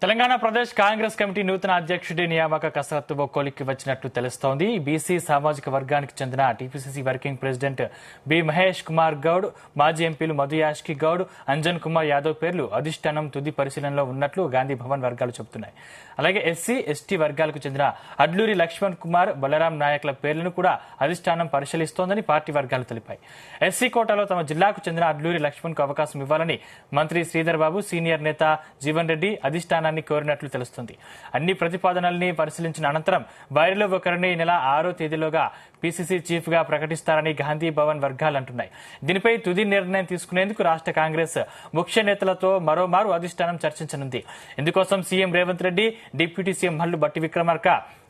Telangana Pradesh Congress committee నూతన అధ్యక్షుడి నియామక కసరత్తు ఓ కొలిక్కి వచ్చినట్లు తెలుస్తోంది. బీసీ సామాజిక వర్గానికి చెందిన TPCC working president B Mahesh Kumar Goud, మాజీ ఎంపీలు మధు యాష్కి గౌడ్, అంజన్ కుమార్ యాదవ్ పేర్లు అధిష్టానం తుది పరిశీలనలో ఉన్నట్లు గాంధీ భవన్ వర్గాలు చెబుతున్నాయి. అలాగే ఎస్సీ, ఎస్టీ వర్గాలకు చెందిన అడ్లూరి లక్ష్మణ్ కుమార్, బలరాం నాయక్ల పేర్లను కూడా అధిష్టానం పరిశీలిస్తోందని పార్టీ వర్గాలు తెలిపాయి. ఎస్సీ కోటాలో తమ జిల్లాకు చెందిన అడ్లూరి లక్ష్మణ్ కు అవకాశం ఇవ్వాలని మంత్రి శ్రీధర్ బాబు, సీనియర్ నేత జీవన్ రెడ్డి అధిష్టానం కోరినట్లు తెలుస్తుంది. అన్ని ప్రతిపాదనల్ని పరిశీలించిన అనంతరం వారిలో ఒకరిని నెల 6వ తేదీలోగా పీసీసీ చీఫ్ గా ప్రకటిస్తారని గాంధీ భవన్ వర్గాలు అంటున్నాయి. దీనిపై తుది నిర్ణయం తీసుకునేందుకు రాష్ట్ర కాంగ్రెస్ ముఖ్య నేతలతో మరోమారు అధిష్టానం చర్చించనుంది. ఇందుకోసం CM Revanth Reddy, deputy CM Mallu Bhatti Vikramarka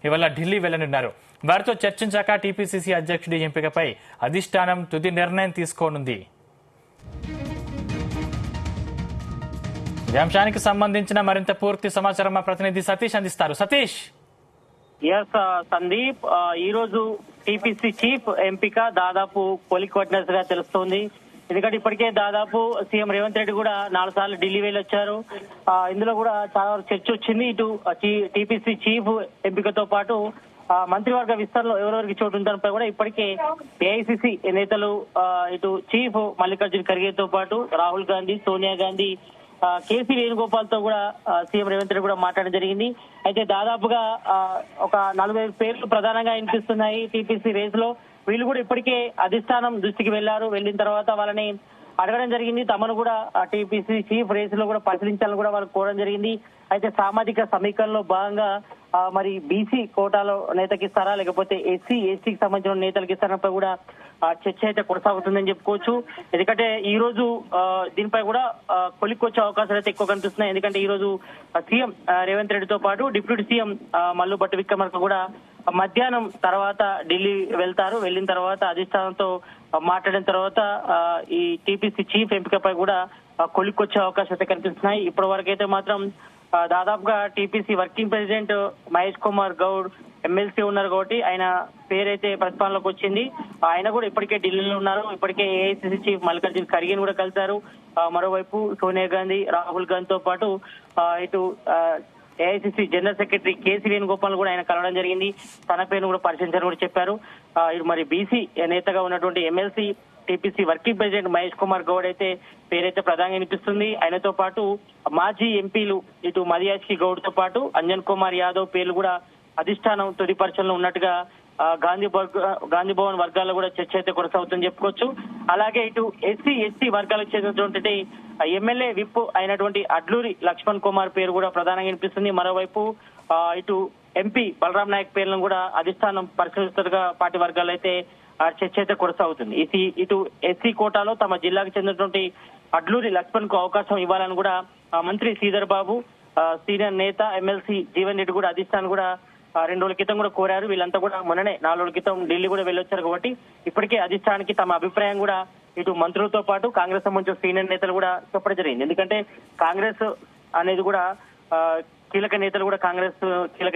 ఇవాళ ఢిల్లీ వెళ్లనున్నారు. వారితో చర్చించాక టీపీసీసీ అధ్యక్షుడి ఎంపికపై అధిష్టానం తుది నిర్ణయం తీసుకోనుంది. ఈ అంశానికి సంబంధించిన మరింత పూర్తి సమాచారం మా ప్రతినిధి సతీష్ అందిస్తారు. సతీష్. సందీప్, ఈ రోజు టీపీసీ చీఫ్ ఎంపిక దాదాపు కొలిక్కొట్టినట్టుగా తెలుస్తోంది. ఎందుకంటే ఇప్పటికే దాదాపు సీఎం రేవంత్ రెడ్డి కూడా 4 సార్లు ఢిల్లీ వెళ్ళి వచ్చారు. ఇందులో కూడా చాలా చర్చ వచ్చింది. ఇటు టీపీసీ చీఫ్ ఎంపికతో పాటు మంత్రివర్గ విస్తరణలో ఎవరెవరికి చోటు ఉందనిపై కూడా ఇప్పటికే ఏఐసీసీ నేతలు ఇటు చీఫ్ మల్లికార్జున ఖర్గేతో పాటు రాహుల్ గాంధీ, సోనియా గాంధీ, కేసీ వేణుగోపాల్ తో కూడా సీఎం రేవంత్ రెడ్డి కూడా మాట్లాడడం జరిగింది. అయితే దాదాపుగా ఒక 45 పేర్లు ప్రధానంగా వినిపిస్తున్నాయి టీపీసీ రేస్ లో. వీళ్ళు కూడా ఇప్పటికే అధిష్టానం దృష్టికి వెళ్లారు. వెళ్లిన తర్వాత వాళ్ళని అడగడం జరిగింది. తమను కూడా టీపీసీ చీఫ్ రేస్ లో కూడా పరిశీలించాలని కూడా వాళ్ళు కోరడం జరిగింది. అయితే సామాజిక సమీకరణలో భాగంగా మరి బీసీ కోటాలో నేతకి ఇస్తారా, లేకపోతే ఎస్సీ, ఎస్టీకి సంబంధించిన నేతలకు ఇస్తారపై కూడా చర్చ అయితే కొనసాగుతుందని చెప్పుకోవచ్చు. ఎందుకంటే ఈ రోజు దీనిపై కూడా కొలిక్కొచ్చే అవకాశాలు అయితే ఎక్కువ కనిపిస్తున్నాయి. ఎందుకంటే ఈ రోజు సీఎం రేవంత్ రెడ్డితో పాటు డిప్యూటీ సీఎం మల్లు భట్టి విక్రమార్క కూడా మధ్యాహ్నం తర్వాత ఢిల్లీ వెళ్తారు. వెళ్లిన తర్వాత అధిష్టానంతో మాట్లాడిన తర్వాత ఈ టీపీసీ చీఫ్ ఎంపికపై కూడా కొలిక్కొచ్చే అవకాశాలు అయితే కనిపిస్తున్నాయి. ఇప్పటి వరకు అయితే మాత్రం దాదాపుగా TPC working president Mahesh Kumar Goud MLC ఉన్నారు కాబట్టి ఆయన పేరైతే ప్రతిపాదనలోకి వచ్చింది. ఆయన కూడా ఇప్పటికే ఢిల్లీలో ఉన్నారు. ఇప్పటికే ఏఐసీసీ చీఫ్ మల్లికార్జున ఖర్గేని కూడా కలిశారు. మరోవైపు సోనియా గాంధీ, రాహుల్ గాంధీ తో పాటు ఇటు AICC general secretary KC Venugopal కూడా ఆయన కలవడం జరిగింది. తన పేరును కూడా పరిశీలించాలని కూడా చెప్పారు. మరి బీసీ నేతగా ఉన్నటువంటి MLC TPC working president Mahesh Kumar Goud అయితే పేరైతే ప్రధానంగా వినిపిస్తుంది. ఆయనతో పాటు మాజీ ఎంపీలు ఇటు మధు యాష్కి గౌడ్ తో పాటు అంజన్ కుమార్ యాదవ్ పేర్లు కూడా అధిష్టానం తుది పరిశీలనలో ఉన్నట్టుగా గాంధీ భవన్ వర్గాల్లో కూడా చర్చ అయితే కొనసాగుతుందని చెప్పుకోవచ్చు. అలాగే ఇటు ఎస్సీ, ఎస్టీ వర్గాలకు చెందినటువంటి ఎమ్మెల్యే విప్ అయినటువంటి అడ్లూరి లక్ష్మణ్ కుమార్ పేరు కూడా ప్రధానంగా వినిపిస్తుంది. మరోవైపు ఇటు ఎంపీ బలరాం నాయక్ పేర్లను కూడా అధిష్టానం పరిశీలిస్తున్నట్టుగా పార్టీ వర్గాల్లో అయితే చర్చ అయితే కొనసాగుతుంది. ఇటు ఎస్సీ కోటాలో తమ జిల్లాకు చెందినటువంటి అడ్లూరి లక్ష్మణ్ కు అవకాశం ఇవ్వాలని కూడా మంత్రి శ్రీధర్ బాబు, సీనియర్ నేత ఎమ్మెల్సీ జీవన్ రెడ్డి కూడా అధిష్టానం కూడా 2 రోజుల క్రితం కూడా కోరారు. వీళ్ళంతా కూడా మొన్ననే 4 రోజుల క్రితం ఢిల్లీ కూడా వెళ్ళొచ్చారు కాబట్టి ఇప్పటికే అధిష్టానానికి తమ అభిప్రాయం కూడా ఇటు మంత్రులతో పాటు కాంగ్రెస్ సంబంధించిన సీనియర్ నేతలు కూడా చెప్పడం జరిగింది. ఎందుకంటే కాంగ్రెస్ అనేది కూడా కీలక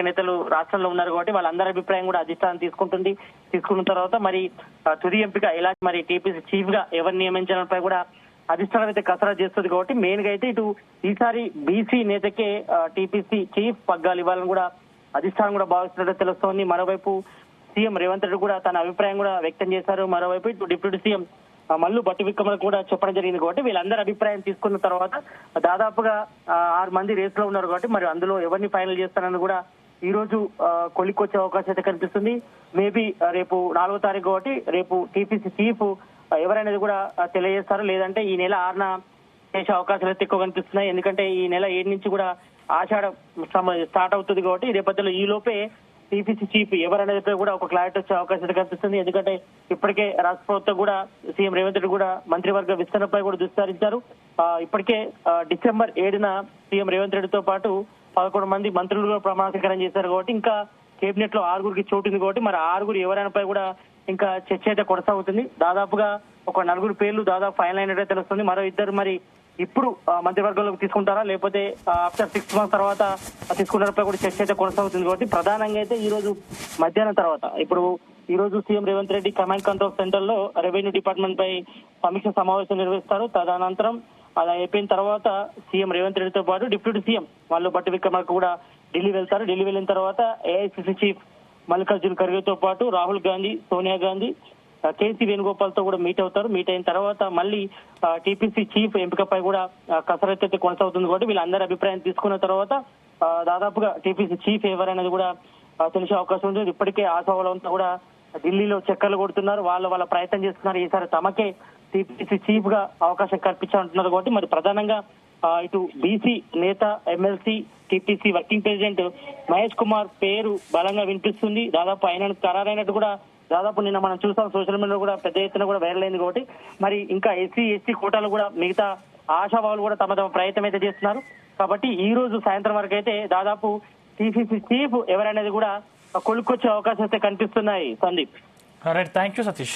నేతలు రాష్ట్రంలో ఉన్నారు కాబట్టి వాళ్ళందరి అభిప్రాయం కూడా అధిష్టానం తీసుకున్న తర్వాత మరి తుది ఎంపిక ఎలా మరి టీపీసీ చీఫ్ గా ఎవరిని నియమించడంపై కూడా అధిష్టానం అయితే కసరత్తు చేస్తుంది కాబట్టి మెయిన్ గా అయితే ఇటు ఈసారి బీసీ నేతకే టీపీసీ చీఫ్ పగ్గాలు ఇవ్వాలని కూడా అధిష్టానం కూడా భావిస్తున్నట్టు తెలుస్తోంది. మరోవైపు సీఎం రేవంత్ రెడ్డి కూడా తన అభిప్రాయం కూడా వ్యక్తం చేశారు. మరోవైపు ఇటు డిప్యూటీ సీఎం మల్లు భట్టి విక్రమార్క కూడా చెప్పడం జరిగింది కాబట్టి వీళ్ళందరి అభిప్రాయం తీసుకున్న తర్వాత దాదాపుగా 6 మంది రేస్ లో ఉన్నారు కాబట్టి మరి అందులో ఎవరిని ఫైనల్ చేస్తారని కూడా ఈ రోజు కొలిక్కొచ్చే అవకాశం అయితే కనిపిస్తుంది. మేబీ రేపు 4వ తారీఖు కాబట్టి రేపు టీపీసీ చీఫ్ ఎవరనేది కూడా తెలియజేస్తారు. లేదంటే ఈ నెల 6న చేసే అవకాశాలు అయితే ఎక్కువ కనిపిస్తున్నాయి. ఎందుకంటే ఈ నెల 7 నుంచి కూడా ఆషాఢం స్టార్ట్ అవుతుంది కాబట్టి ఈ నేపథ్యంలో ఈ లోపే టీపీసీ చీఫ్ ఎవరనేది కూడా ఒక క్లారిటీ వచ్చే అవకాశం కనిపిస్తుంది. ఎందుకంటే ఇప్పటికే రాష్ట్ర ప్రభుత్వం కూడా సీఎం రేవంత్ రెడ్డి కూడా మంత్రివర్గ విస్తరణపై కూడా దృష్టి ఇప్పటికే డిసెంబర్ 7న సీఎం రేవంత్ రెడ్డితో పాటు 11 మంది మంత్రులు కూడా ప్రమాణ స్వీకారం చేశారు కాబట్టి ఇంకా కేబినెట్ లో 6గురికి చోటు ఉంది కాబట్టి మరి 6గురు ఎవరైనాపై కూడా ఇంకా చర్చ అయితే కొనసాగుతుంది. దాదాపుగా ఒక 4 పేర్లు దాదాపు ఫైనల్ అయినట్టే తెలుస్తుంది. మరో 2 మరి ఇప్పుడు మంత్రివర్గంలోకి తీసుకుంటారా లేకపోతే ఆఫ్టర్ 6 మంత్స్ తర్వాత తీసుకున్నపై కూడా చర్చ అయితే కొనసాగుతుంది కాబట్టి ప్రధానంగా అయితే ఈ రోజు మధ్యాహ్నం తర్వాత ఇప్పుడు ఈ రోజు CM Revanth Reddy command control centre లో రెవెన్యూ డిపార్ట్మెంట్ పై సమీక్ష సమావేశం నిర్వహిస్తారు. తదనంతరం అలా అయిపోయిన తర్వాత సీఎం రేవంత్ రెడ్డితో పాటు డిప్యూటీ సీఎం వాళ్ళు బట్టి విక్రమార్క కూడా ఢిల్లీ వెళ్తారు. ఢిల్లీ వెళ్ళిన తర్వాత ఏఐసిసి చీఫ్ మల్లికార్జున్ ఖర్గేతో పాటు రాహుల్ గాంధీ, సోనియా గాంధీ, కేసీ వేణుగోపాల్ తో కూడా మీట్ అవుతారు. మీట్ అయిన తర్వాత మళ్ళీ టీపీసీ చీఫ్ ఎంపికపై కూడా కసరత్తు అయితే కొనసాగుతుంది. కాబట్టి వీళ్ళందరి అభిప్రాయం తీసుకున్న తర్వాత దాదాపుగా టీపీసీ చీఫ్ ఎవరనేది కూడా తెలిసే అవకాశం ఉంటుంది. ఇప్పటికే ఆశావాళ్ళంతా కూడా ఢిల్లీలో చక్కర్లు కొడుతున్నారు. వాళ్ళ ప్రయత్నం చేస్తున్నారు. ఈసారి తమకే టీపీసీ చీఫ్ గా అవకాశం కల్పించాలంటున్నారు. కాబట్టి మరి ప్రధానంగా ఇటు బీసీ నేత, MLC, TPC working president Mahesh Kumar పేరు బలంగా వినిపిస్తుంది. దాదాపు ఆయన ఖరారైనట్టు కూడా దాదాపు నిన్న మనం చూసాం, సోషల్ మీడియాలో కూడా పెద్ద ఎత్తున కూడా వైరల్ అయింది. కాబట్టి మరి ఇంకా ఎస్సీ, ఎస్టీ కోటాలు కూడా మిగతా ఆశావాళ్ళు కూడా తమ ప్రయత్నం అయితే చేస్తున్నారు. కాబట్టి ఈ రోజు సాయంత్రం వరకు అయితే దాదాపు టీపీసీ చీఫ్ ఎవరనేది కూడా కొలుక్కొచ్చే అవకాశం అయితే కనిపిస్తున్నాయి. Sandeep, right, thank you Satish.